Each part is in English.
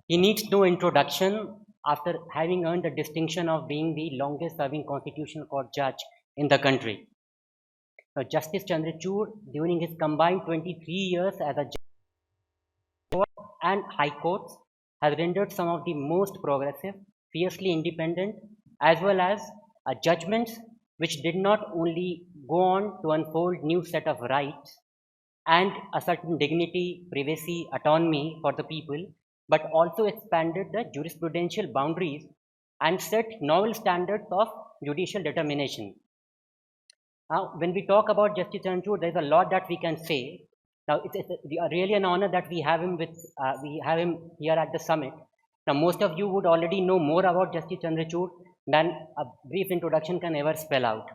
He needs no introduction after having earned the distinction of being the longest serving constitutional court judge in the country. Now, Justice Chandrachud, during his combined 23 years as a judge and high courts, has rendered some of the most progressive, fiercely independent, as well as judgments which did not only go on to unfold new set of rights and a certain dignity, privacy, autonomy for the people, but also expanded the jurisprudential boundaries and set novel standards of judicial determination. Now, when we talk about Justice Chandrachud, there's a lot that we can say. Now, it's really an honor that we have him here at the summit. Now, most of you would already know more about Justice Chandrachud than a brief introduction can ever spell out.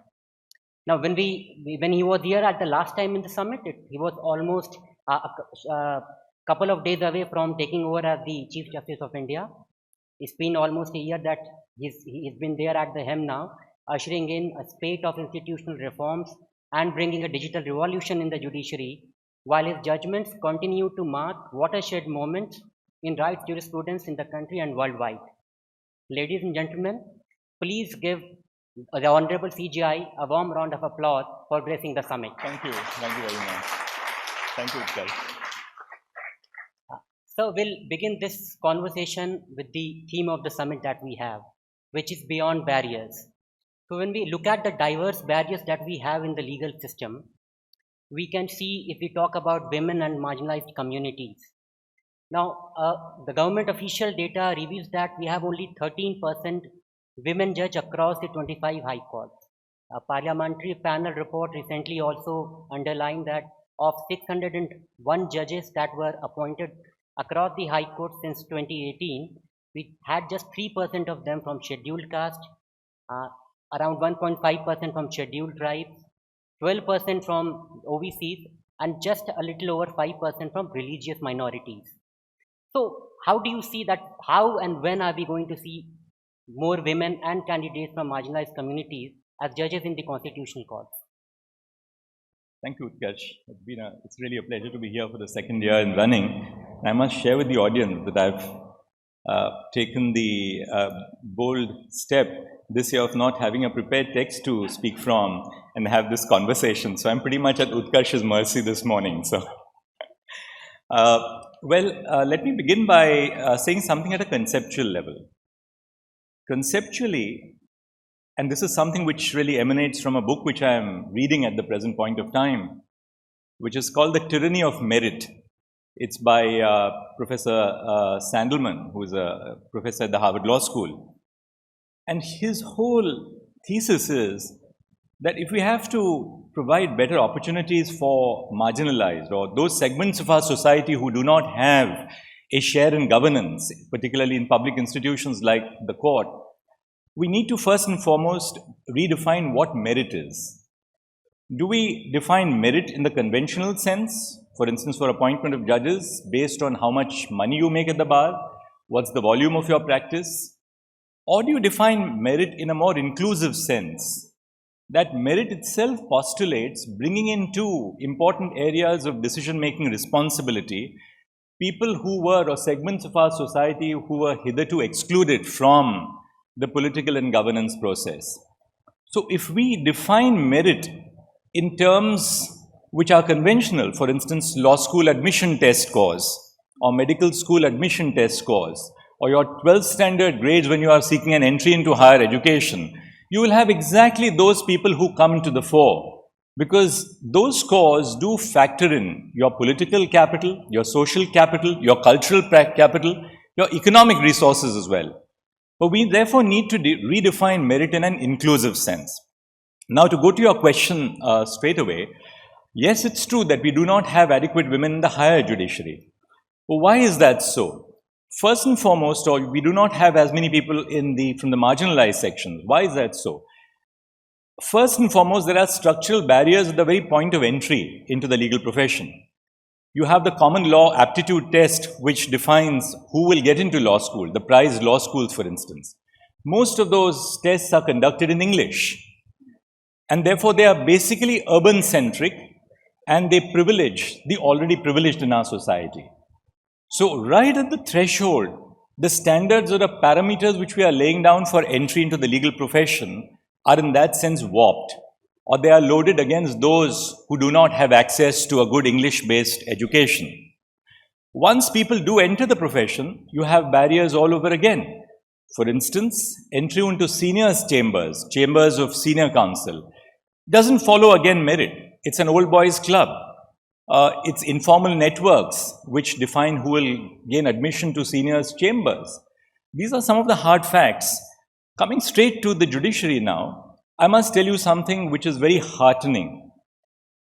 Now, when he was here at the last time in the summit, he was almost a couple of days away from taking over as the Chief Justice of India. It's been almost a year that he's been there at the helm now, ushering in a spate of institutional reforms and bringing a digital revolution in the judiciary, while his judgments continue to mark watershed moments in rights jurisprudence in the country and worldwide. Ladies and gentlemen, please give the Honorable CJI a warm round of applause for gracing the summit. Thank you very much. Thank you, Utkarsh. So we'll begin this conversation with the theme of the summit that we have, which is beyond barriers. So when we look at the diverse barriers that we have in the legal system, we can see if we talk about women and marginalized communities. Now, the government official data reveals that we have only 13% women judge across the 25 high courts. A parliamentary panel report recently also underlined that of 601 judges that were appointed across the high court since 2018, we had just 3% of them from scheduled caste, around 1.5% from scheduled tribes, 12% from OBCs, and just a little over 5% from religious minorities. So how do you see that? How and when are we going to see more women and candidates from marginalized communities as judges in the constitutional courts? Thank you, Utkarsh. It's really a pleasure to be here for the second year in running. I must share with the audience that I've taken the bold step this year of not having a prepared text to speak from and have this conversation. So I'm pretty much at Utkarsh's mercy this morning. So, let me begin by saying something at a conceptual level. Conceptually, and this is something which really emanates from a book which I am reading at the present point of time, which is called The Tyranny of Merit. It's by Professor Sandelman, who is a professor at the Harvard Law School. And his whole thesis is that if we have to provide better opportunities for marginalized or those segments of our society who do not have a share in governance, particularly in public institutions like the court, we need to first and foremost redefine what merit is. Do we define merit in the conventional sense? For instance, for appointment of judges, based on how much money you make at the bar, what's the volume of your practice? Or do you define merit in a more inclusive sense? That merit itself postulates bringing in two important areas of decision-making responsibility, people who were, or segments of our society who were hitherto excluded from the political and governance process. So if we define merit in terms which are conventional, for instance, law school admission test scores, or medical school admission test scores, or your 12th standard grades when you are seeking an entry into higher education, you will have exactly those people who come to the fore, because those scores do factor in your political capital, your social capital, your cultural capital, your economic resources as well. But we therefore need to redefine merit in an inclusive sense. Now, to go to your question straight away, yes, it's true that we do not have adequate women in the higher judiciary. But why is that so? First and foremost, we do not have as many people from the marginalized sections. Why is that so? First and foremost, there are structural barriers at the very point of entry into the legal profession. You have the common law aptitude test, which defines who will get into law school, the prized law schools, for instance. Most of those tests are conducted in English. And therefore, they are basically urban-centric. and they privilege the already privileged in our society. So right at the threshold, the standards or the parameters which we are laying down for entry into the legal profession are in that sense warped, or they are loaded against those who do not have access to a good English-based education. Once people do enter the profession, you have barriers all over again. For instance, entry into seniors' chambers, chambers of senior counsel, doesn't follow again merit. It's an old boys club. It's informal networks which define who will gain admission to seniors' chambers. These are some of the hard facts. Coming straight to the judiciary now, I must tell you something which is very heartening,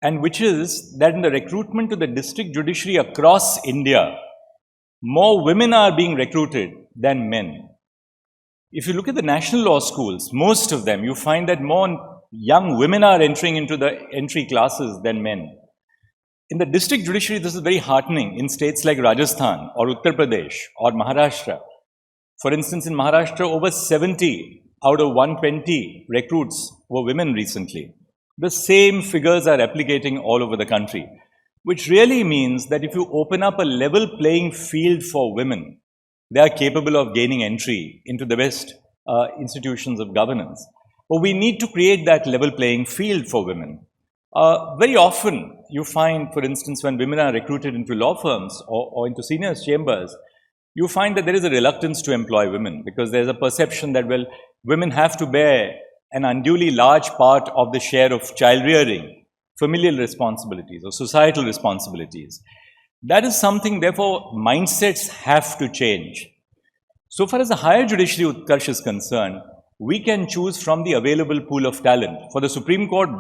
and which is that in the recruitment to the district judiciary across India, more women are being recruited than men. If you look at the national law schools, most of them, you find that more young women are entering into the entry classes than men. In the district judiciary, this is very heartening in states like Rajasthan or Uttar Pradesh or Maharashtra. For instance, in Maharashtra, over 70 out of 120 recruits were women recently. The same figures are replicating all over the country, which really means that if you open up a level playing field for women, they are capable of gaining entry into the best institutions of governance. But we need to create that level playing field for women. Very often, you find, for instance, when women are recruited into law firms or into seniors' chambers, you find that there is a reluctance to employ women because there's a perception that, well, women have to bear an unduly large part of the share of child rearing, familial responsibilities or societal responsibilities. That is something, therefore, mindsets have to change. So far as the higher judiciary Utkarsh is concerned, we can choose from the available pool of talent. For the Supreme Court,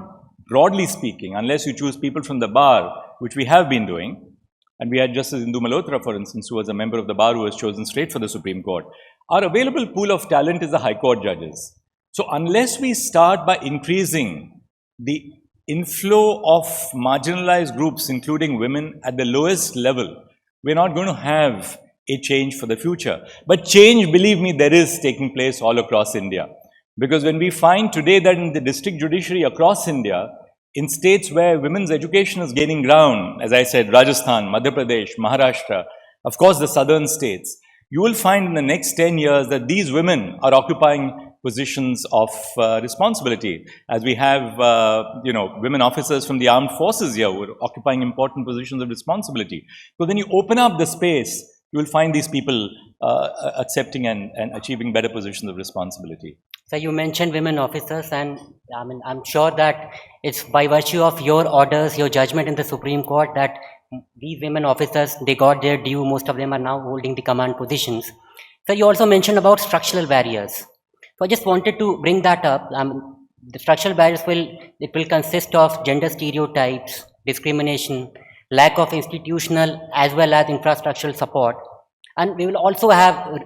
broadly speaking, unless you choose people from the bar, which we have been doing, and we had Justice Indu Malhotra, for instance, who was a member of the bar who was chosen straight for the Supreme Court. Our available pool of talent is the High Court judges. So unless we start by increasing the inflow of marginalized groups, including women, at the lowest level, we're not going to have a change for the future. But change, believe me, there is taking place all across India. Because when we find today that in the district judiciary across India, in states where women's education is gaining ground, as I said, Rajasthan, Madhya Pradesh, Maharashtra, of course the southern states, you will find in the next 10 years that these women are occupying positions of responsibility, as we have, women officers from the armed forces here who are occupying important positions of responsibility. So when you open up the space, you will find these people accepting and achieving better positions of responsibility. So you mentioned women officers, and I'm sure that it's by virtue of your orders, your judgment in the Supreme Court that these women officers, they got their due. Most of them are now holding the command positions. So you also mentioned about structural barriers. So I just wanted to bring that up. The structural barriers will consist of gender stereotypes, discrimination, lack of institutional as well as infrastructural support, and we will also have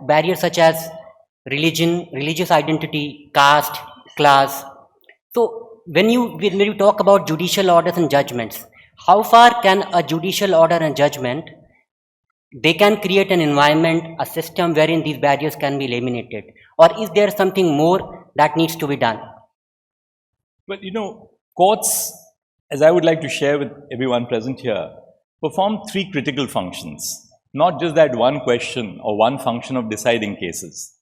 barriers such as religion, religious identity, caste, class. So when you talk about judicial orders and judgments, how far can a judicial order and judgment, they can create an environment, a system wherein these barriers can be eliminated? Or is there something more that needs to be done? Well, courts, as I would like to share with everyone present here, perform three critical functions, not just that one question or one function of deciding cases.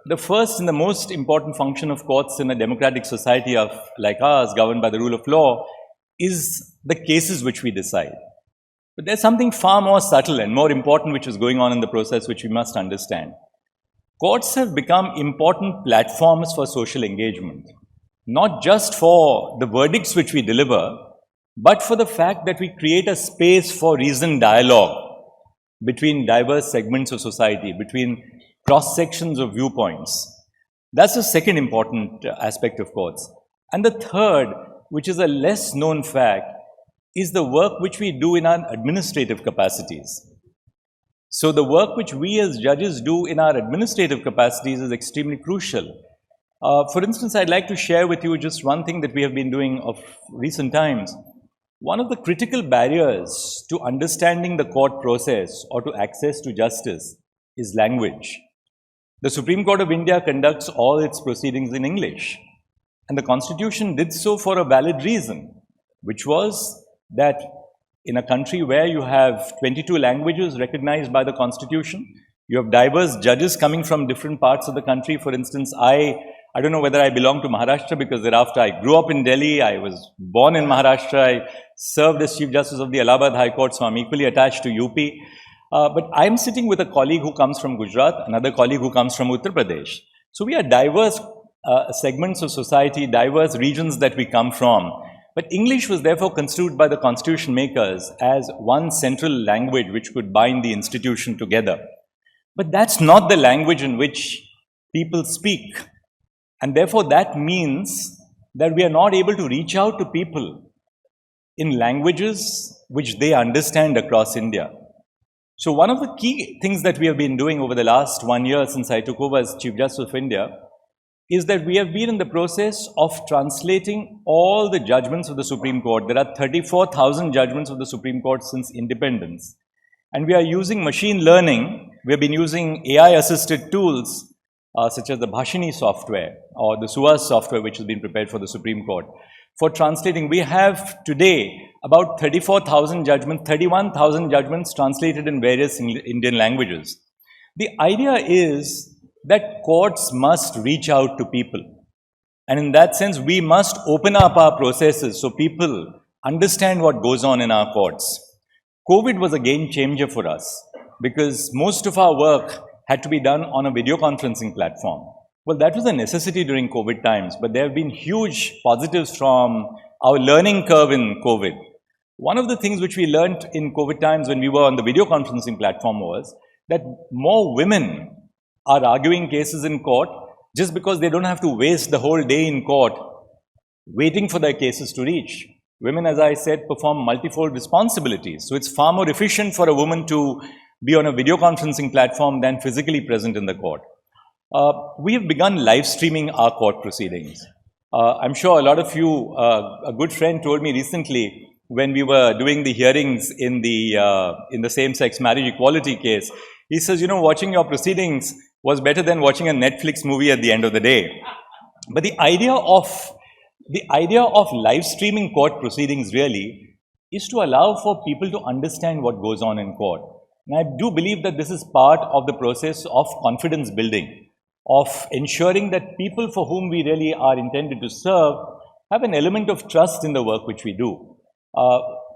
The first and the most important function of courts in a democratic society like ours, governed by the rule of law, is the cases which we decide. But there's something far more subtle and more important which is going on in the process which we must understand. Courts have become important platforms for social engagement, not just for the verdicts which we deliver, but for the fact that we create a space for reasoned dialogue between diverse segments of society, between cross-sections of viewpoints. That's the second important aspect of courts. And the third, which is a less known fact, is the work which we do in our administrative capacities. So the work which we as judges do in our administrative capacities is extremely crucial. For instance, I'd like to share with you just one thing that we have been doing of recent times. One of the critical barriers to understanding the court process or to access to justice is language. The Supreme Court of India conducts all its proceedings in English, and the Constitution did so for a valid reason, which was that in a country where you have 22 languages recognized by the Constitution, you have diverse judges coming from different parts of the country. For instance, I don't know whether I belong to Maharashtra because thereafter I grew up in Delhi, I was born in Maharashtra, I served as Chief Justice of the Allahabad High Court, so I'm equally attached to UP. But I'm sitting with a colleague who comes from Gujarat, another colleague who comes from Uttar Pradesh. So we are diverse segments of society, diverse regions that we come from. But English was therefore construed by the constitution makers as one central language which could bind the institution together. But that's not the language in which people speak. And therefore that means that we are not able to reach out to people in languages which they understand across India. So one of the key things that we have been doing over the last 1 year since I took over as Chief Justice of India is that we have been in the process of translating all the judgments of the Supreme Court. There are 34,000 judgments of the Supreme Court since independence. And we are using machine learning. We have been using AI-assisted tools such as the Bhashini software or the Suhas software which has been prepared for the Supreme Court. For translating, we have today about 34,000 judgments, 31,000 judgments translated in various Indian languages. The idea is that courts must reach out to people. And in that sense, we must open up our processes so people understand what goes on in our courts. COVID was a game changer for us because most of our work had to be done on a video conferencing platform. Well, that was a necessity during COVID times, but there have been huge positives from our learning curve in COVID. One of the things which we learned in COVID times when we were on the video conferencing platform was that more women are arguing cases in court just because they don't have to waste the whole day in court waiting for their cases to reach. Women, as I said, perform multifold responsibilities. So it's far more efficient for a woman to be on a video conferencing platform than physically present in the court. We have begun live streaming our court proceedings. I'm sure a lot of you, a good friend told me recently when we were doing the hearings in the same-sex marriage equality case, he says, you know, watching your proceedings was better than watching a Netflix movie at the end of the day. But the idea of live streaming court proceedings really is to allow for people to understand what goes on in court. And I do believe that this is part of the process of confidence building, of ensuring that people for whom we really are intended to serve have an element of trust in the work which we do.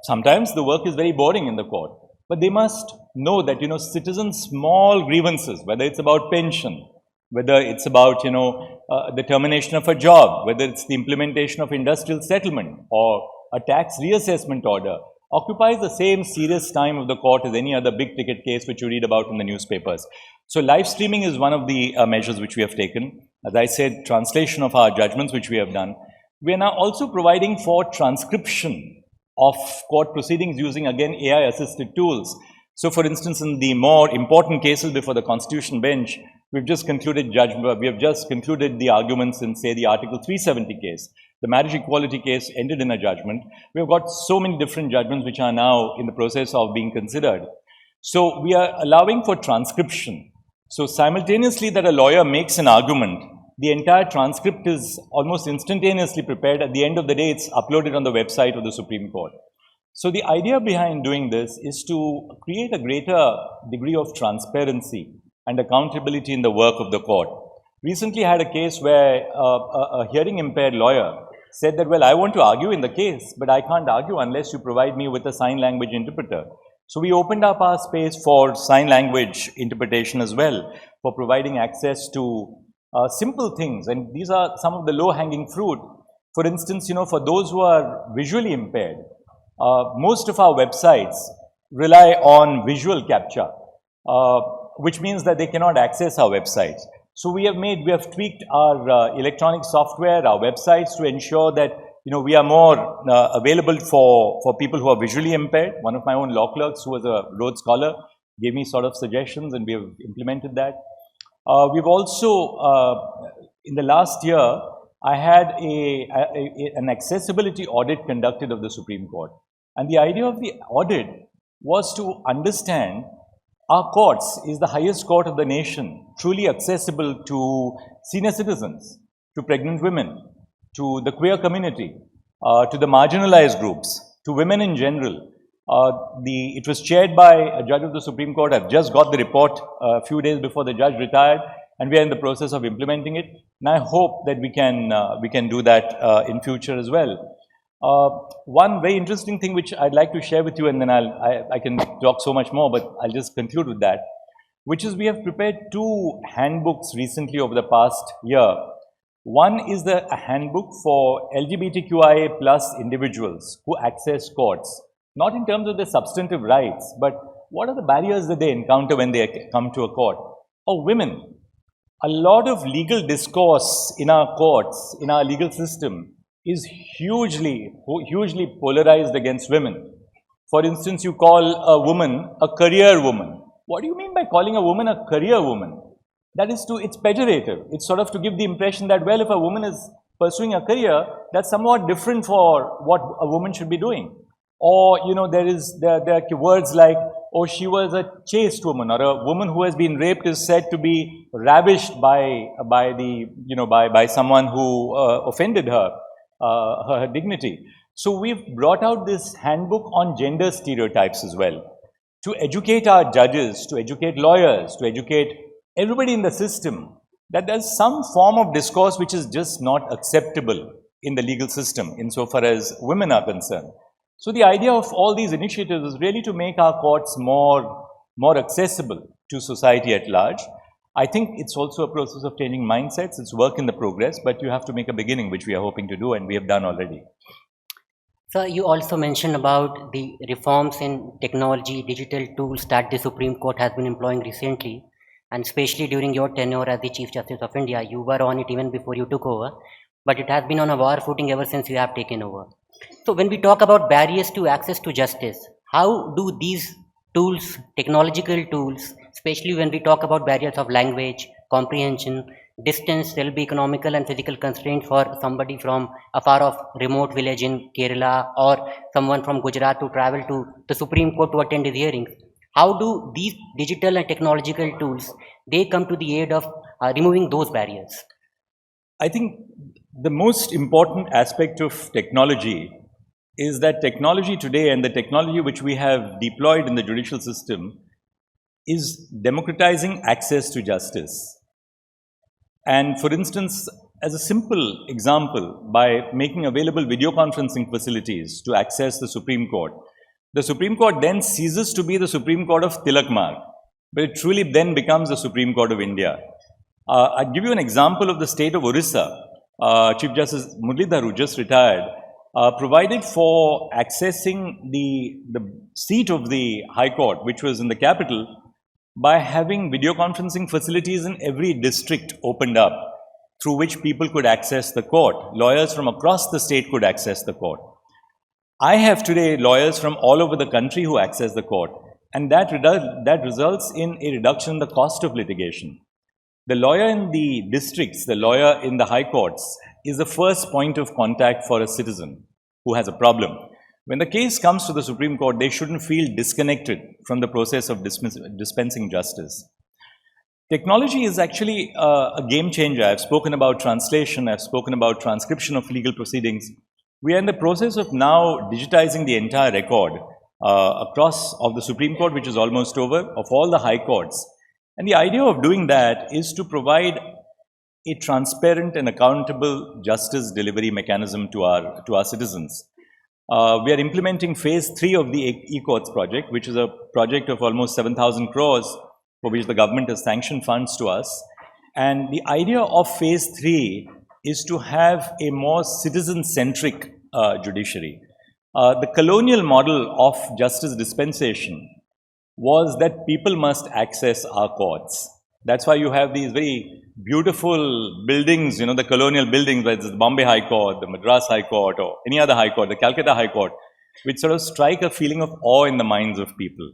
Sometimes the work is very boring in the court, but they must know that, you know, citizens' small grievances, whether it's about pension, whether it's about, you know, the termination of a job, whether it's the implementation of industrial settlement or a tax reassessment order, occupies the same serious time of the court as any other big ticket case which you read about in the newspapers. So live streaming is one of the measures which we have taken. As I said, translation of our judgments which we have done. We are now also providing for transcription of court proceedings using, again, AI-assisted tools. So, for instance, in the more important cases before the Constitution bench, we've just concluded judgment. We have just concluded the arguments in, say, the Article 370 case. The marriage equality case ended in a judgment. We've got so many different judgments which are now in the process of being considered. So, we are allowing for transcription. So, simultaneously that a lawyer makes an argument, the entire transcript is almost instantaneously prepared. At the end of the day, it's uploaded on the website of the Supreme Court. So the idea behind doing this is to create a greater degree of transparency and accountability in the work of the court. Recently I had a case where a hearing impaired lawyer said that, well, I want to argue in the case, but I can't argue unless you provide me with a sign language interpreter. So we opened up our space for sign language interpretation as well, for providing access to simple things, and these are some of the low-hanging fruit. For instance, you know, for those who are visually impaired, most of our websites rely on visual capture, which means that they cannot access our websites. So we have tweaked our electronic software, our websites, to ensure that, you know, we are more available for people who are visually impaired. One of my own law clerks, who was a Rhodes Scholar, gave me sort of suggestions, and we have implemented that. We've also, in the last year, I had an accessibility audit conducted of the Supreme Court. And the idea of the audit was to understand our courts is the highest court of the nation, truly accessible to senior citizens, to pregnant women, to the queer community, to the marginalized groups. to women in general. It was chaired by a judge of the Supreme Court. I've just got the report a few days before the judge retired, and we are in the process of implementing it. And I hope that we can do that in future as well. One very interesting thing which I'd like to share with you, and then I can talk so much more, but I'll just conclude with that, which is we have prepared 2 handbooks recently over the past year. One is a handbook for LGBTQIA plus individuals who access courts, not in terms of their substantive rights, but what are the barriers that they encounter when they come to a court. Or women. A lot of legal discourse in our courts, in our legal system, is hugely polarized against women. For instance, you call a woman a career woman. What do you mean by calling a woman a career woman? That is it's pejorative. It's sort of to give the impression that, well, if a woman is pursuing a career, that's somewhat different for what a woman should be doing. Or, you know, there are words like, oh, she was a chaste woman, or a woman who has been raped is said to be ravished by someone who offended her, her dignity. So we've brought out this handbook on gender stereotypes as well, to educate our judges, to educate lawyers, to educate everybody in the system that there's some form of discourse which is just not acceptable in the legal system insofar as women are concerned. So the idea of all these initiatives is really to make our courts more accessible to society at large. I think it's also a process of changing mindsets. It's work in the progress, but you have to make a beginning, which we are hoping to do, and we have done already. Sir, you also mentioned about the reforms in technology, digital tools that the Supreme Court has been employing recently, and especially during your tenure as the Chief Justice of India. You were on it even before you took over, but it has been on a war footing ever since you have taken over. So when we talk about barriers to access to justice, how do these tools, technological tools, especially when we talk about barriers of language, comprehension, distance, there will be economical and physical constraints for somebody from a far off remote village in Kerala or someone from Gujarat to travel to the Supreme Court to attend his hearings. How do these digital and technological tools, they come to the aid of removing those barriers? I think the most important aspect of technology is that technology today and the technology which we have deployed in the judicial system is democratizing access to justice. And for instance, as a simple example, by making available video conferencing facilities to access the Supreme Court then ceases to be the Supreme Court of Tilak Marg, but it truly then becomes the Supreme Court of India. I'll give you an example of the state of Orissa. Chief Justice Muralidhar, who just retired, provided for accessing the seat of the High Court, which was in the capital, by having video conferencing facilities in every district opened up, through which people could access the court. Lawyers from across the state could access the court. I have today lawyers from all over the country who access the court, and that results in a reduction in the cost of litigation. The lawyer in the districts, the lawyer in the high courts, is the first point of contact for a citizen who has a problem. When the case comes to the Supreme Court, they shouldn't feel disconnected from the process of dispensing justice. Technology is actually a game changer. I've spoken about translation, I've spoken about transcription of legal proceedings. We are in the process of now digitizing the entire record across of the Supreme Court, which is almost over, of all the high courts. And the idea of doing that is to provide a transparent and accountable justice delivery mechanism to our citizens. We are implementing phase 3 of the e-courts project, which is a project of almost 7,000 crores, for which the government has sanctioned funds to us. And the idea of phase 3 is to have a more citizen-centric judiciary. The colonial model of justice dispensation was that people must access our courts. That's why you have these very beautiful buildings, you know, the colonial buildings, whether it's the Bombay High Court, the Madras High Court, or any other High Court, the Calcutta High Court, which sort of strike a feeling of awe in the minds of people.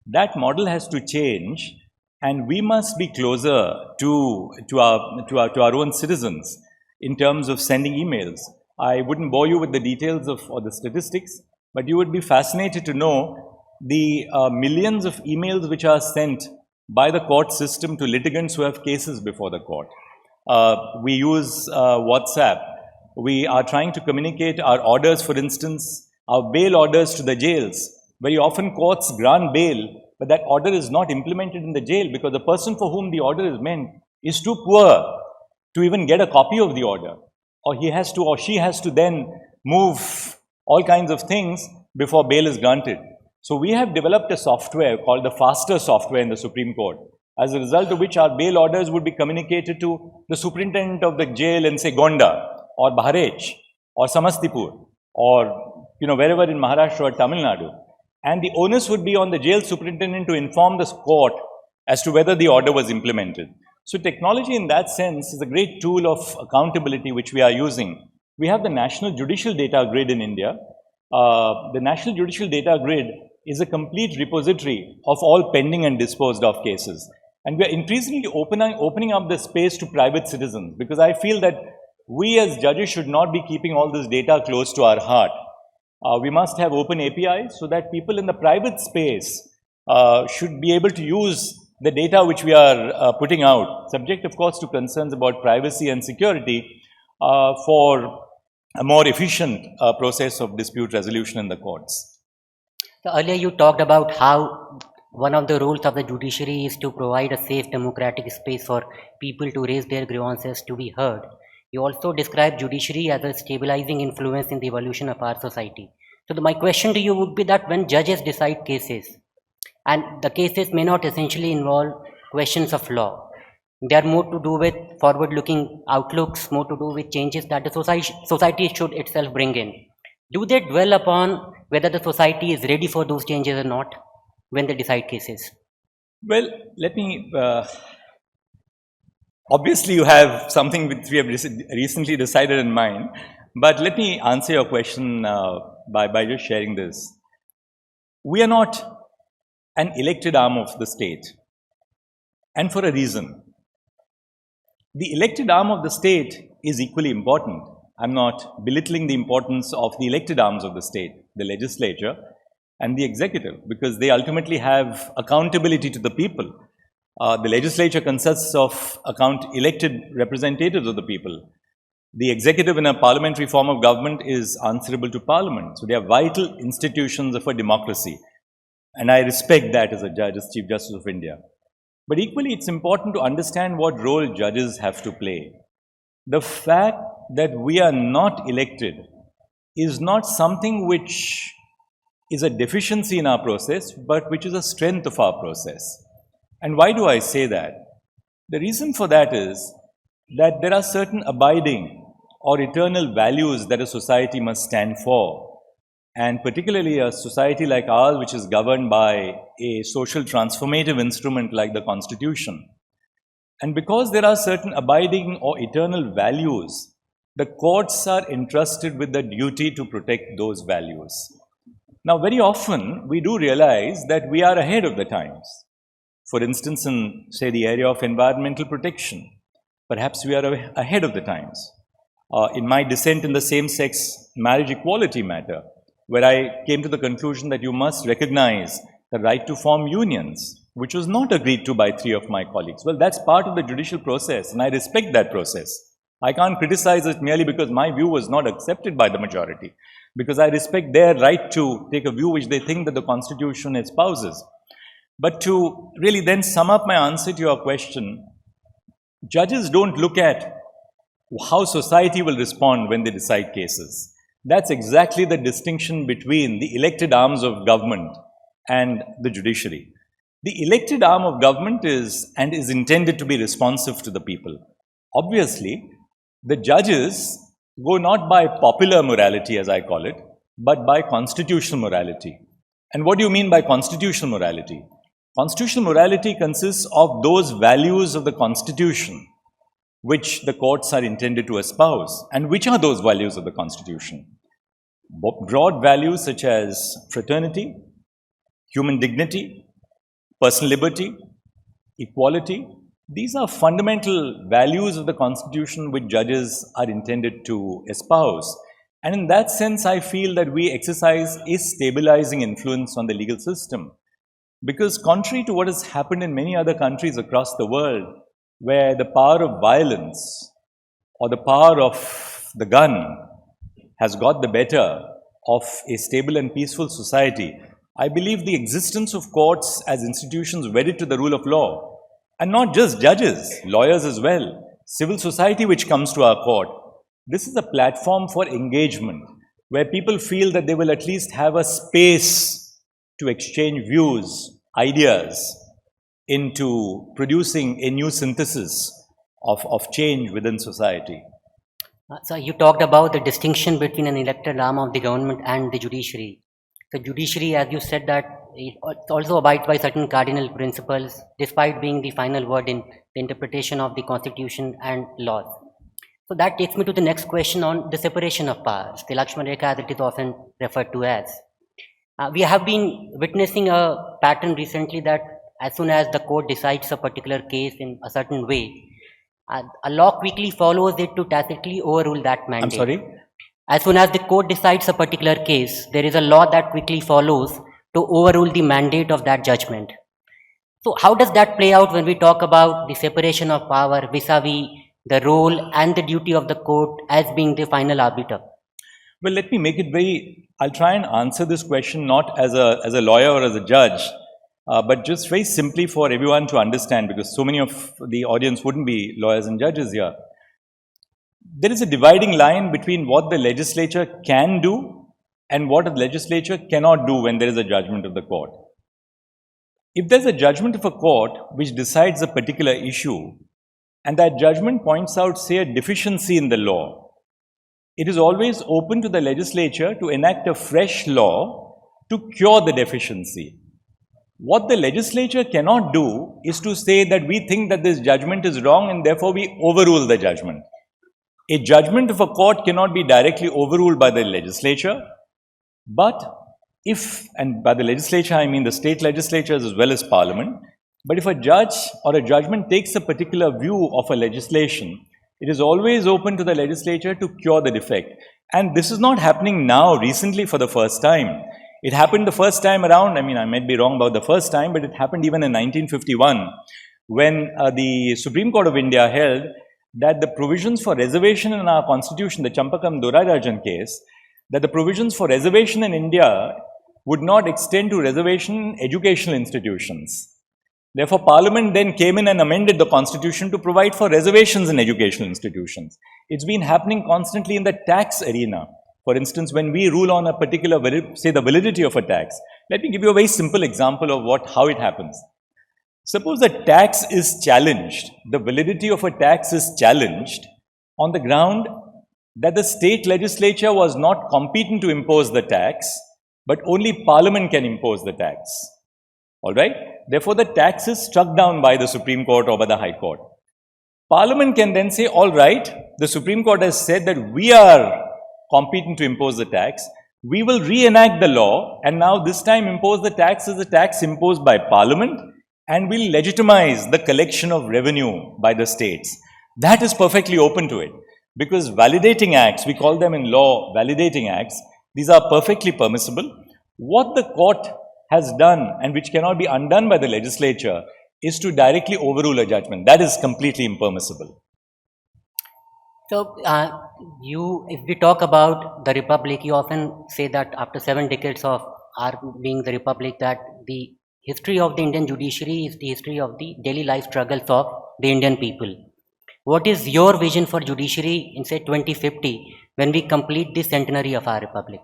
That model has to change, and we must be closer to our own citizens in terms of sending emails. I wouldn't bore you with the details or the statistics, but you would be fascinated to know the millions of emails which are sent by the court system to litigants who have cases before the court. We use WhatsApp. We are trying to communicate our orders, for instance, bail orders to the jails. Very often courts grant bail, but that order is not implemented in the jail because the person for whom the order is meant is too poor to even get a copy of the order, or he has to, or she has to then move all kinds of things before bail is granted. So we have developed a software called the Faster software in the Supreme Court, as a result of which our bail orders would be communicated to the superintendent of the jail in, say, Gonda, or Bharej, or Samastipur, or wherever in Maharashtra or Tamil Nadu. And the onus would be on the jail superintendent to inform the court as to whether the order was implemented. So technology in that sense is a great tool of accountability which we are using. We have the National Judicial Data Grid in India. The National Judicial Data Grid is a complete repository of all pending and disposed of cases. And we are increasingly opening up the space to private citizens, because I feel that we as judges should not be keeping all this data close to our heart. We must have open APIs so that people in the private space should be able to use the data which we are putting out, subject of course to concerns about privacy and security, for a more efficient process of dispute resolution in the courts. So earlier you talked about how one of the roles of the judiciary is to provide a safe democratic space for people to raise their grievances to be heard. You also described judiciary as a stabilizing influence in the evolution of our society. So my question to you would be that when judges decide cases, and the cases may not essentially involve questions of law, they are more to do with forward-looking outlooks, more to do with changes that the society should itself bring in. Do they dwell upon whether the society is ready for those changes or not when they decide cases? Well, let me, obviously you have something which we have recently decided in mind, but let me answer your question by just sharing this. We are not an elected arm of the state, and for a reason. The elected arm of the state is equally important. I'm not belittling the importance of the elected arms of the state, the legislature and the executive, because they ultimately have accountability to the people. The legislature consists of elected representatives of the people. The executive in a parliamentary form of government is answerable to parliament. So they are vital institutions of a democracy. And I respect that as a judge, as Chief Justice of India. But equally, it's important to understand what role judges have to play. The fact that we are not elected is not something which is a deficiency in our process, but which is a strength of our process. And why do I say that? The reason for that is that there are certain abiding or eternal values that a society must stand for. And particularly a society like ours, which is governed by a social transformative instrument like the Constitution. And because there are certain abiding or eternal values, the courts are entrusted with the duty to protect those values. Now, very often, we do realize that we are ahead of the times. For instance, in, say, the area of environmental protection, perhaps we are ahead of the times. In my dissent in the same-sex marriage equality matter, where I came to the conclusion that you must recognize the right to form unions, which was not agreed to by 3 of my colleagues. Well, that's part of the judicial process, and I respect that process. I can't criticize it merely because my view was not accepted by the majority, because I respect their right to take a view which they think that the Constitution espouses. But to really then sum up my answer to your question, judges don't look at how society will respond when they decide cases. That's exactly the distinction between the elected arms of government and the judiciary. The elected arm of government is intended to be responsive to the people. Obviously, the judges go not by popular morality, as I call it, but by constitutional morality. And what do you mean by constitutional morality? Constitutional morality consists of those values of the Constitution which the courts are intended to espouse. And which are those values of the Constitution? Broad values such as fraternity, human dignity, personal liberty, equality. These are fundamental values of the Constitution which judges are intended to espouse. And in that sense, I feel that we exercise a stabilizing influence on the legal system. Because contrary to what has happened in many other countries across the world, where the power of violence or the power of the gun has got the better of a stable and peaceful society, I believe the existence of courts as institutions wedded to the rule of law, and not just judges, lawyers as well, civil society which comes to our court. This is a platform for engagement where people feel that they will at least have a space to exchange views, ideas, into producing a new synthesis of change within society. So you talked about the distinction between an elected arm of the government and the judiciary. The judiciary, as you said, that it also abides by certain cardinal principles, despite being the final word in the interpretation of the constitution and laws. So that takes me to the next question on the separation of powers, the Lakshman Rekha as it is often referred to as. We have been witnessing a pattern recently that as soon as the court decides a particular case in a certain way, a law quickly follows it to tacitly overrule that mandate. I'm sorry? As soon as the court decides a particular case, there is a law that quickly follows to overrule the mandate of that judgment. So how does that play out when we talk about the separation of power vis-a-vis the role and the duty of the court as being the final arbiter? Well, let me make it very, I'll try and answer this question not as a lawyer or as a judge, but just very simply for everyone to understand, because so many of the audience wouldn't be lawyers and judges here. There is a dividing line between what the legislature can do and what the legislature cannot do when there is a judgment of the court. If there's a judgment of a court which decides a particular issue, and that judgment points out, say, a deficiency in the law, it is always open to the legislature to enact a fresh law to cure the deficiency. What the legislature cannot do is to say that we think that this judgment is wrong and therefore we overrule the judgment. A judgment of a court cannot be directly overruled by the legislature, but if, and by the legislature I mean the state legislatures as well as parliament, but if a judge or a judgment takes a particular view of a legislation, it is always open to the legislature to cure the defect. And this is not happening now, recently for the first time. It happened the first time around, I mean, I might be wrong about the first time, but it happened even in 1951 when the Supreme Court of India held that the provisions for reservation in our constitution, the Champakam Dorarajan case, that the provisions for reservation in India would not extend to reservation in educational institutions. Therefore, Parliament then came in and amended the constitution to provide for reservations in educational institutions. It's been happening constantly in the tax arena. For instance, when we rule on a particular, say the validity of a tax, let me give you a very simple example of how it happens. Suppose a tax is challenged, the validity of a tax is challenged on the ground that the state legislature was not competent to impose the tax, but only Parliament can impose the tax. Alright? Therefore, the tax is struck down by the Supreme Court or by the High Court. Parliament can then say, alright, the Supreme Court has said that we are competent to impose the tax, we will reenact the law and now this time impose the tax as a tax imposed by Parliament and will legitimize the collection of revenue by the states. That is perfectly open to it because validating acts, we call them in law validating acts, these are perfectly permissible. What the court has done and which cannot be undone by the legislature is to directly overrule a judgment. That is completely impermissible. So, if we talk about the Republic, you often say that after 7 decades of our being the Republic, that the history of the Indian judiciary is the history of the daily life struggles of the Indian people. What is your vision for judiciary in say 2050 when we complete the centenary of our Republic?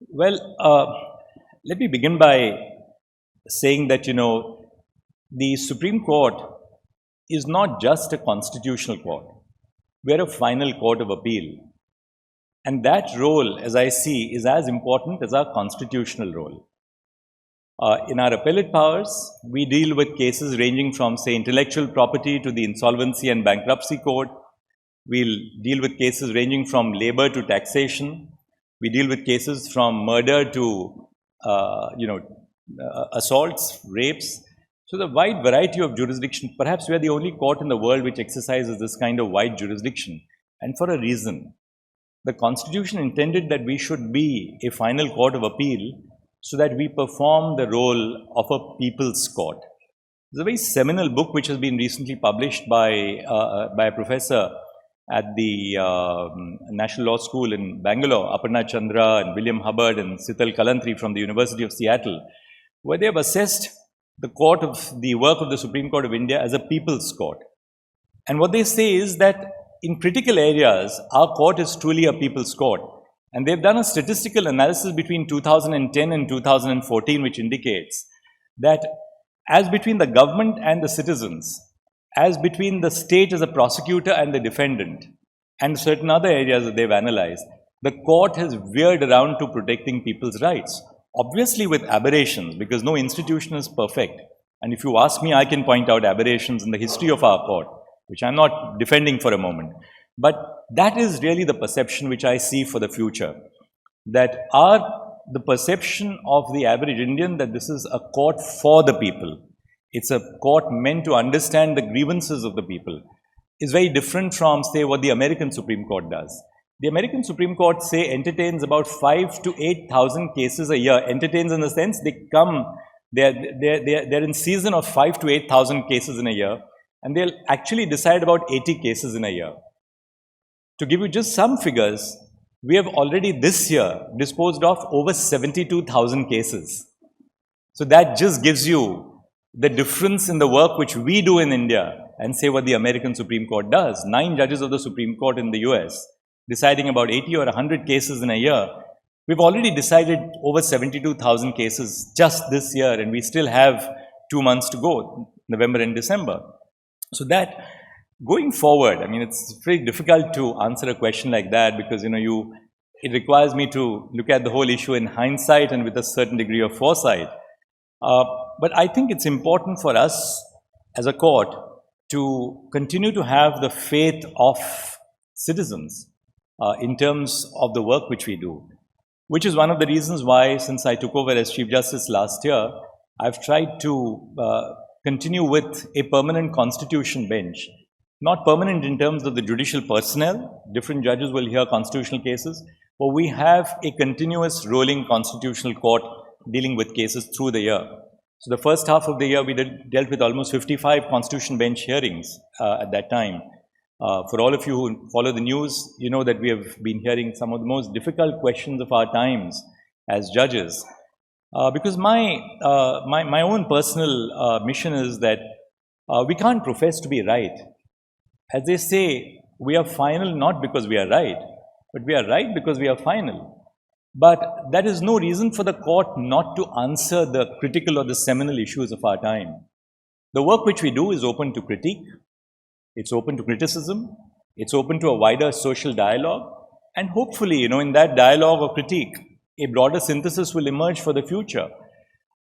Well, let me begin by saying that, the Supreme Court is not just a constitutional court. We are a final court of appeal. And that role, as I see, is as important as our constitutional role. In our appellate powers, we deal with cases ranging from, say, intellectual property to the insolvency and bankruptcy code. We'll deal with cases ranging from labor to taxation. We deal with cases from murder to, assaults, rapes. So the wide variety of jurisdiction, perhaps we are the only court in the world which exercises this kind of wide jurisdiction. And for a reason. The Constitution intended that we should be a final court of appeal so that we perform the role of a people's court. There's a very seminal book which has been recently published by a professor at the National Law School in Bangalore, Aparna Chandra and William Hubbard and Sital Kalantri from the University of Seattle, where they have assessed the work of the Supreme Court of India as a people's court. And what they say is that in critical areas, our court is truly a people's court. And they've done a statistical analysis between 2010 and 2014, which indicates that as between the government and the citizens, as between the state as a prosecutor and the defendant, and certain other areas that they've analyzed, the court has veered around to protecting people's rights. Obviously with aberrations, because no institution is perfect. And if you ask me, I can point out aberrations in the history of our court, which I'm not defending for a moment. But that is really the perception which I see for the future. That the perception of the average Indian that this is a court for the people, it's a court meant to understand the grievances of the people, is very different from, say, what the American Supreme Court does. The American Supreme Court, say, entertains about 5,000 to 8,000 cases a year. Entertains in the sense they're in season of 5,000 to 8,000 cases in a year, and they'll actually decide about 80 cases in a year. To give you just some figures, we have already this year disposed of over 72,000 cases. So that just gives you the difference in the work which we do in India and say what the American Supreme Court does. 9 judges of the Supreme Court in the US deciding about 80 or 100 cases in a year. We've already decided over 72,000 cases just this year, and we still have 2 months to go, November and December. So that, going forward, I mean, it's very difficult to answer a question like that because, it requires me to look at the whole issue in hindsight and with a certain degree of foresight. But I think it's important for us as a court to continue to have the faith of citizens in terms of the work which we do, which is one of the reasons why, since I took over as Chief Justice last year, I've tried to continue with a permanent constitution bench. Not permanent in terms of the judicial personnel, different judges will hear constitutional cases, but we have a continuous rolling constitutional court dealing with cases through the year. So the first half of the year, we dealt with almost 55 constitution bench hearings at that time. For all of you who follow the news, you know that we have been hearing some of the most difficult questions of our times as judges. Because my own personal mission is that we can't profess to be right. As they say, we are final not because we are right, but we are right because we are final. But that is no reason for the court not to answer the critical or the seminal issues of our time. The work which we do is open to critique, it's open to criticism, it's open to a wider social dialogue, and hopefully, in that dialogue or critique, a broader synthesis will emerge for the future.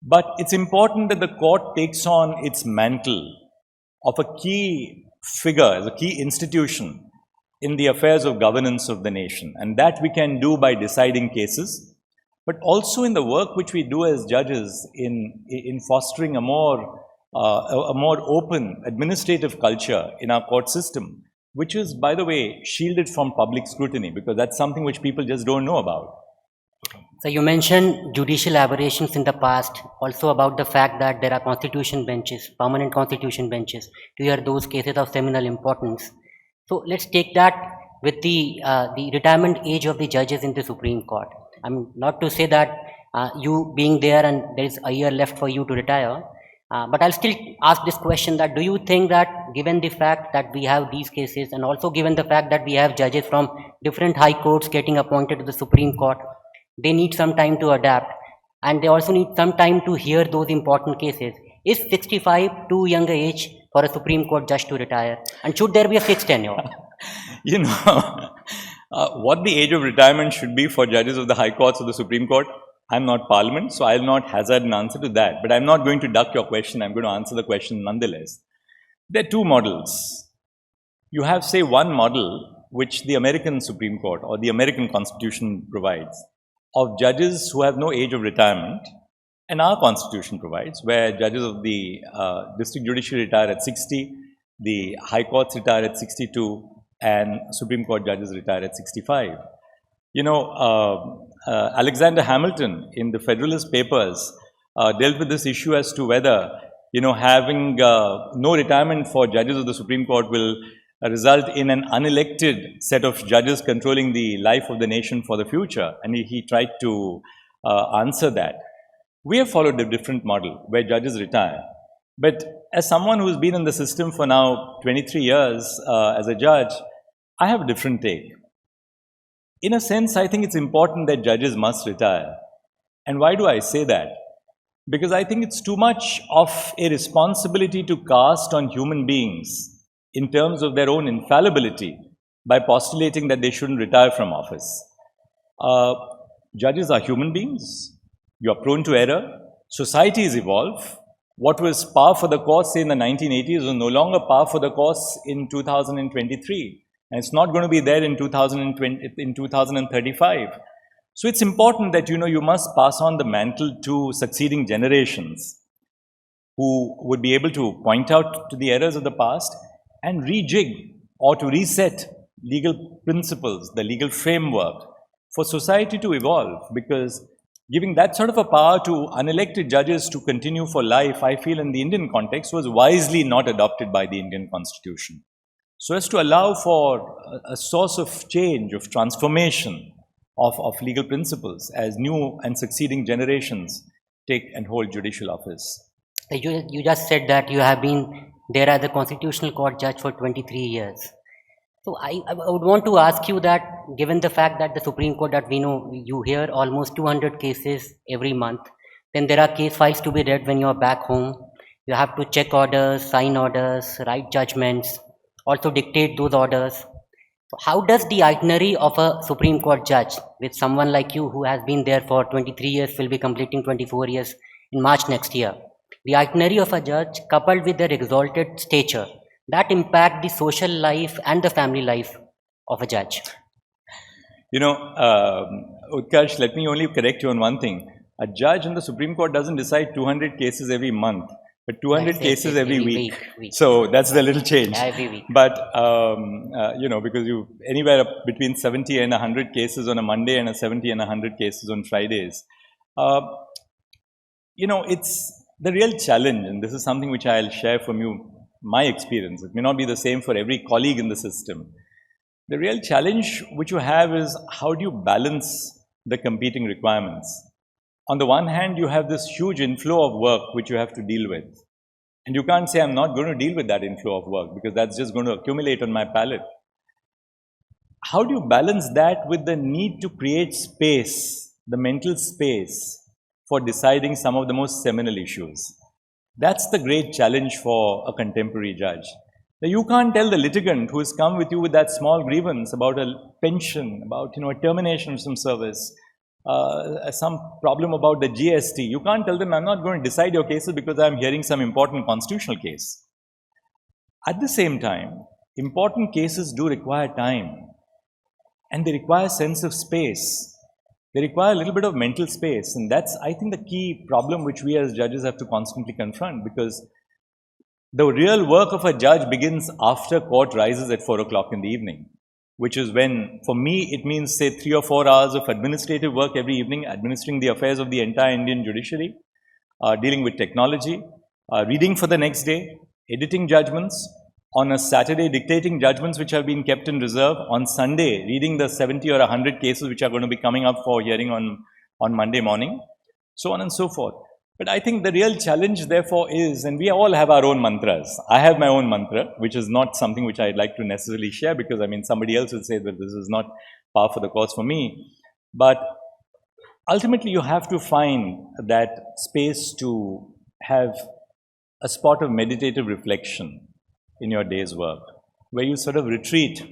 But it's important that the court takes on its mantle of a key figure, as a key institution in the affairs of governance of the nation. And that we can do by deciding cases, but also in the work which we do as judges in fostering a more open administrative culture in our court system, which is, by the way, shielded from public scrutiny, because that's something which people just don't know about. So you mentioned judicial aberrations in the past, also about the fact that there are constitution benches, permanent constitution benches, to hear those cases of seminal importance. So let's take that with the retirement age of the judges in the Supreme Court. I mean, not to say that you being there and there is a year left for you to retire, but I'll still ask this question, that do you think that given the fact that we have these cases, and also given the fact that we have judges from different high courts getting appointed to the Supreme Court, they need some time to adapt, and they also need some time to hear those important cases. Is 65 too young an age for a Supreme Court judge to retire? And should there be a fixed tenure? What the age of retirement should be for judges of the High Courts of the Supreme Court, I'm not Parliament, so I'll not hazard an answer to that. But I'm not going to duck your question. I'm going to answer the question nonetheless. There are two models. You have, say, one model which the American Supreme Court or the American Constitution provides, of judges who have no age of retirement, and our Constitution provides, where judges of the District Judiciary retire at 60, the High Courts retire at 62, and Supreme Court judges retire at 65. Alexander Hamilton in the Federalist Papers dealt with this issue as to whether, having no retirement for judges of the Supreme Court will result in an unelected set of judges controlling the life of the nation for the future. And he tried to answer that. We have followed a different model where judges retire. But as someone who's been in the system for now 23 years as a judge, I have a different take. In a sense, I think it's important that judges must retire. And why do I say that? Because I think it's too much of a responsibility to cast on human beings in terms of their own infallibility by postulating that they shouldn't retire from office. Judges are human beings. You are prone to error. Societies evolve. What was par for the course, say, in the 1980s was no longer par for the course in 2023. And it's not going to be there in 2035. So it's important that, you must pass on the mantle to succeeding generations who would be able to point out to the errors of the past and rejig or to reset legal principles, the legal framework for society to evolve. Because giving that sort of a power to unelected judges to continue for life, I feel in the Indian context, was wisely not adopted by the Indian Constitution. So as to allow for a source of change, of transformation of legal principles as new and succeeding generations take and hold judicial office. You just said that you have been there as a constitutional court judge for 23 years. So I would want to ask you that, given the fact that the Supreme Court, that we know you hear almost 200 cases every month, then there are case files to be read when you are back home. You have to check orders, sign orders, write judgments, also dictate those orders. So how does the itinerary of a Supreme Court judge, with someone like you who has been there for 23 years, will be completing 24 years in March next year, the itinerary of a judge coupled with their exalted stature, that impact the social life and the family life of a judge? Utkarsh, let me only correct you on one thing. A judge in the Supreme Court doesn't decide 200 cases every month, but 200 cases every week. So that's the little change. Every week. But, because you anywhere between 70 and 100 cases on a Monday and 70 and 100 cases on Fridays. It's the real challenge, and this is something which I'll share from you, my experience. It may not be the same for every colleague in the system. The real challenge which you have is, how do you balance the competing requirements? On the one hand, you have this huge inflow of work which you have to deal with. And you can't say, I'm not going to deal with that inflow of work, because that's just going to accumulate on my pallet. How do you balance that with the need to create space, the mental space, for deciding some of the most seminal issues? That's the great challenge for a contemporary judge. Now, you can't tell the litigant who has come with you with that small grievance about a pension, about a termination of some service, some problem about the GST. You can't tell them, I'm not going to decide your cases because I'm hearing some important constitutional case. At the same time, important cases do require time, and they require a sense of space. They require a little bit of mental space, and that's, I think, the key problem which we as judges have to constantly confront, because the real work of a judge begins after court rises at 4 o'clock in the evening, which is when, for me, it means, say, 3 or 4 hours of administrative work every evening, administering the affairs of the entire Indian judiciary, dealing with technology, reading for the next day, editing judgments, on a Saturday dictating judgments which have been kept in reserve, on Sunday reading the 70 or 100 cases which are going to be coming up for hearing on Monday morning, so on and so forth. But I think the real challenge, therefore, is, and we all have our own mantras. I have my own mantra, which is not something which I'd like to necessarily share, because, somebody else will say that this is not par for the course for me. But ultimately, you have to find that space to have a spot of meditative reflection in your day's work, where you sort of retreat.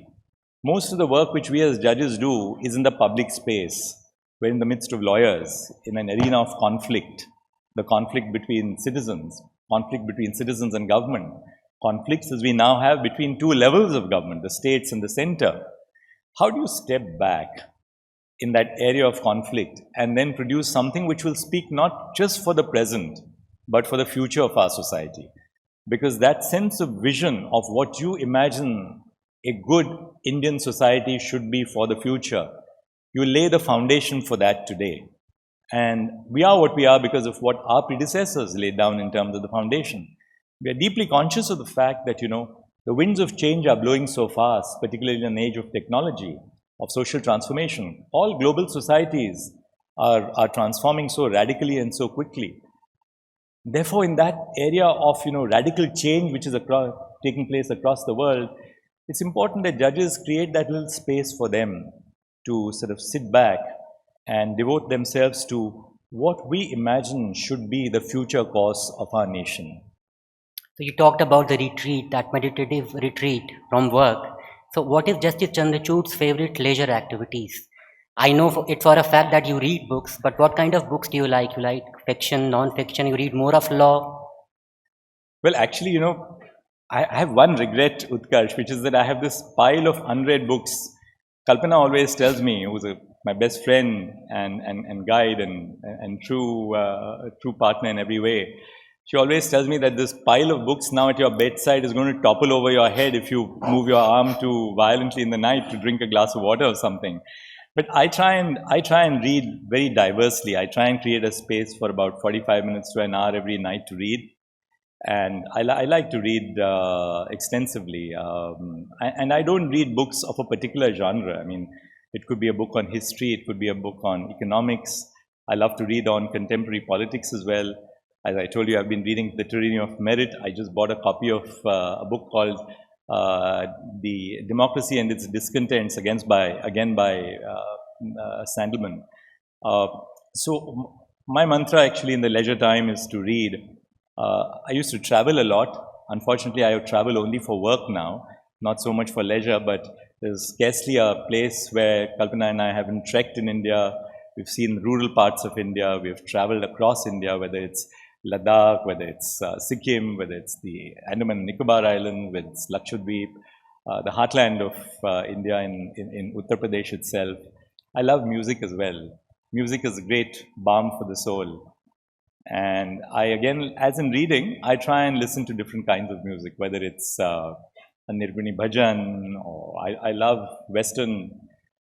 Most of the work which we as judges do is in the public space. We're in the midst of lawyers, in an arena of conflict. The conflict between citizens and government, conflicts as we now have between two levels of government, the states and the center. How do you step back in that area of conflict and then produce something which will speak not just for the present, but for the future of our society? Because that sense of vision of what you imagine a good Indian society should be for the future, you lay the foundation for that today. And we are what we are because of what our predecessors laid down in terms of the foundation. We are deeply conscious of the fact that, The winds of change are blowing so fast, particularly in an age of technology, of social transformation. All global societies are transforming so radically and so quickly. Therefore, in that area of radical change which is taking place across the world, it's important that judges create that little space for them to sort of sit back and devote themselves to what we imagine should be the future course of our nation. So you talked about the retreat, that meditative retreat from work. So what is Justice Chandrachud's favorite leisure activities? I know it's for a fact that you read books, but what kind of books do you like? You like fiction, non-fiction? You read more of law? Well, actually, I have one regret, Utkarsh, which is that I have this pile of unread books. Kalpana always tells me, who's my best friend and guide and true partner in every way, she always tells me that this pile of books now at your bedside is going to topple over your head if you move your arm too violently in the night to drink a glass of water or something. But I try and read very diversely. I try and create a space for about 45 minutes to an hour every night to read. And I like to read extensively. And I don't read books of a particular genre. I mean, it could be a book on history, it could be a book on economics. I love to read on contemporary politics as well. As I told you, I've been reading The Tyranny of Merit. I just bought a copy of a book called The Democracy and Its Discontents, again by Sandelman. So my mantra actually in the leisure time is to read. I used to travel a lot. Unfortunately, I travel only for work now, not so much for leisure, but there's scarcely a place where Kalpana and I haven't trekked in India. We've seen rural parts of India. We've traveled across India, whether it's Ladakh, whether it's Sikkim, whether it's the Andaman and Nicobar Islands, whether it's Lakshadweep, the heartland of India in Uttar Pradesh itself. I love music as well. Music is a great balm for the soul. And I, again, as in reading, I try and listen to different kinds of music, whether it's a Nirguni bhajan, or I love Western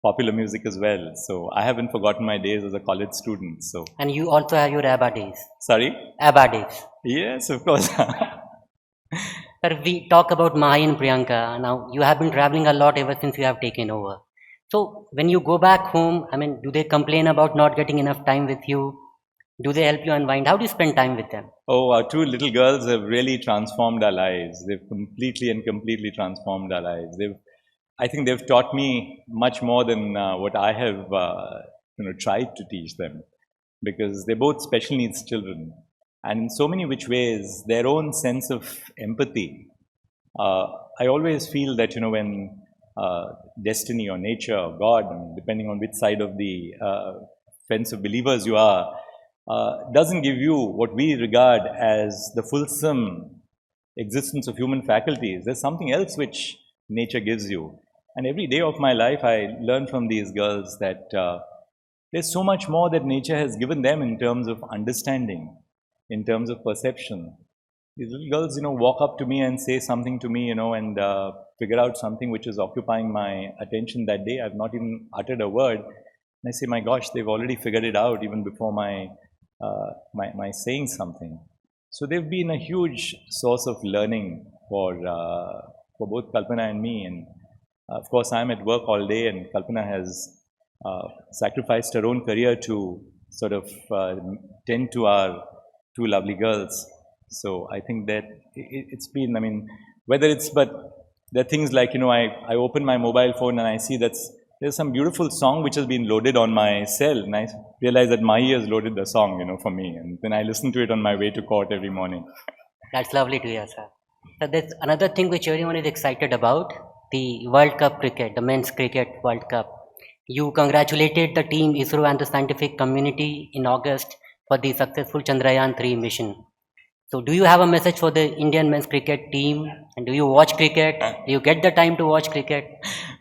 popular music as well. So I haven't forgotten my days as a college student. So. And you also have your ABBA days. Sorry? ABBA days. Yes, of course. Sir, we talk about Mahi and Priyanka. Now, you have been traveling a lot ever since you have taken over. So, when you go back home, I mean, do they complain about not getting enough time with you? Do they help you unwind? How do you spend time with them? Oh, our two little girls have really transformed our lives. They've completely transformed our lives. I think they've taught me much more than what I have tried to teach them, because they're both special needs children. And in so many which ways, their own sense of empathy. I always feel that, when destiny or nature or God, depending on which side of the fence of believers you are, doesn't give you what we regard as the fulsome existence of human faculties. There's something else which nature gives you. And every day of my life, I learn from these girls that there's so much more that nature has given them in terms of understanding, in terms of perception. These little girls, walk up to me and say something to me, and figure out something which is occupying my attention that day. I've not even uttered a word. And I say, my gosh, they've already figured it out even before my saying something. So they've been a huge source of learning for both Kalpana and me. And of course, I'm at work all day, and Kalpana has sacrificed her own career to sort of tend to our two lovely girls. So I think that it's been, but there are things like, I open my mobile phone and I see there's some beautiful song which has been loaded on my cell, and I realize that Mahi has loaded the song, for me, and then I listen to it on my way to court every morning. That's lovely to hear, sir. So there's another thing which everyone is excited about, the World Cup cricket, the men's cricket World Cup. You congratulated the team, ISRO and the scientific community in August for the successful Chandrayaan-3 mission. So do you have a message for the Indian men's cricket team? And do you watch cricket? Do you get the time to watch cricket?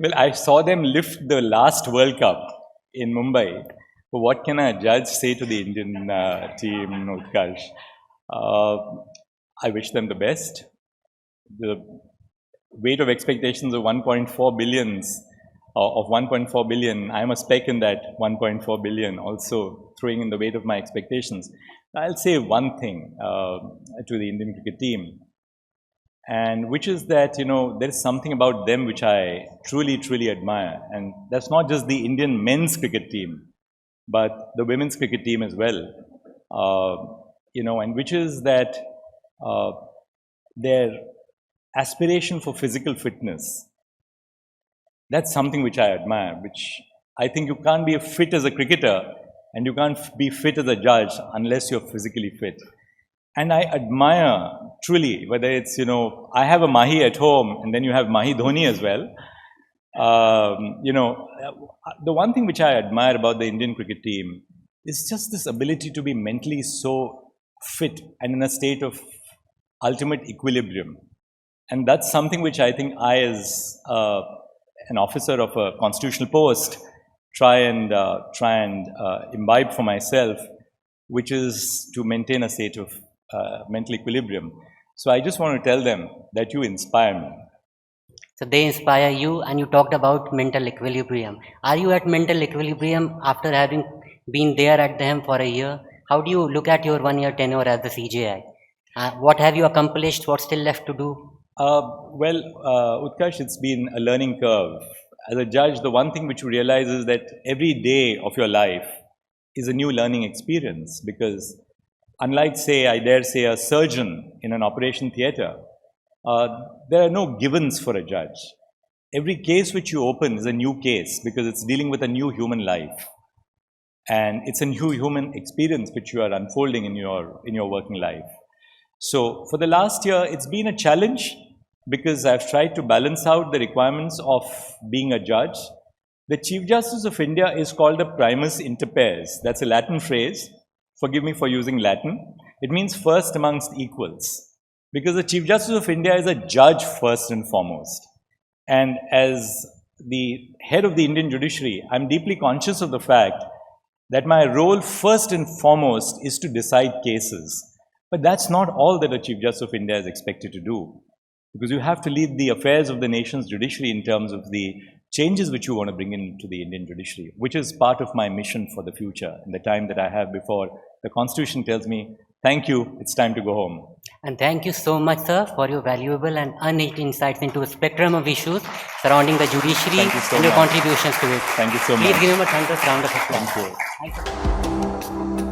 Well, I saw them lift the last World Cup in Mumbai. So what can a judge say to the Indian team, Utkarsh? I wish them the best. The weight of expectations of 1.4 billion, I'm a speck in that 1.4 billion, also throwing in the weight of my expectations. I'll say one thing to the Indian cricket team. and which is that, there is something about them which I truly, truly admire. And that's not just the Indian men's cricket team, but the women's cricket team as well. And which is that their aspiration for physical fitness. That's something which I admire, which I think you can't be fit as a cricketer and you can't be fit as a judge unless you're physically fit. And I admire truly, whether it's, I have a Mahi at home and then you have Mahi Dhoni as well. The one thing which I admire about the Indian cricket team is just this ability to be mentally so fit and in a state of ultimate equilibrium. And that's something which I think I, as an officer of a constitutional post, try and imbibe for myself, which is to maintain a state of mental equilibrium. So I just want to tell them that you inspire me. So they inspire you, and you talked about mental equilibrium. Are you at mental equilibrium after having been there at them for a year? How do you look at your 1 year tenure at the CJI? What have you accomplished? What's still left to do? Utkarsh, it's been a learning curve. As a judge, the one thing which you realize is that every day of your life is a new learning experience, because unlike, say, I dare say, a surgeon in an operation theatre, there are no givens for a judge. Every case which you open is a new case because it's dealing with a new human life. And it's a new human experience which you are unfolding in your working life. So for the last year, it's been a challenge because I've tried to balance out the requirements of being a judge. The Chief Justice of India is called a primus inter pares. That's a Latin phrase. Forgive me for using Latin. It means first amongst equals. Because the Chief Justice of India is a judge first and foremost. And as the head of the Indian Judiciary, I'm deeply conscious of the fact that my role first and foremost is to decide cases. But that's not all that a Chief Justice of India is expected to do. Because you have to lead the affairs of the nation's judiciary in terms of the changes which you want to bring into the Indian judiciary, which is part of my mission for the future in the time that I have before the Constitution tells me, thank you, it's time to go home. And thank you so much, sir, for your valuable and uneasy insights into a spectrum of issues surrounding the judiciary and your contributions to it. Thank you so much. Please give him a thunderous round of applause. Thank you. Thank you.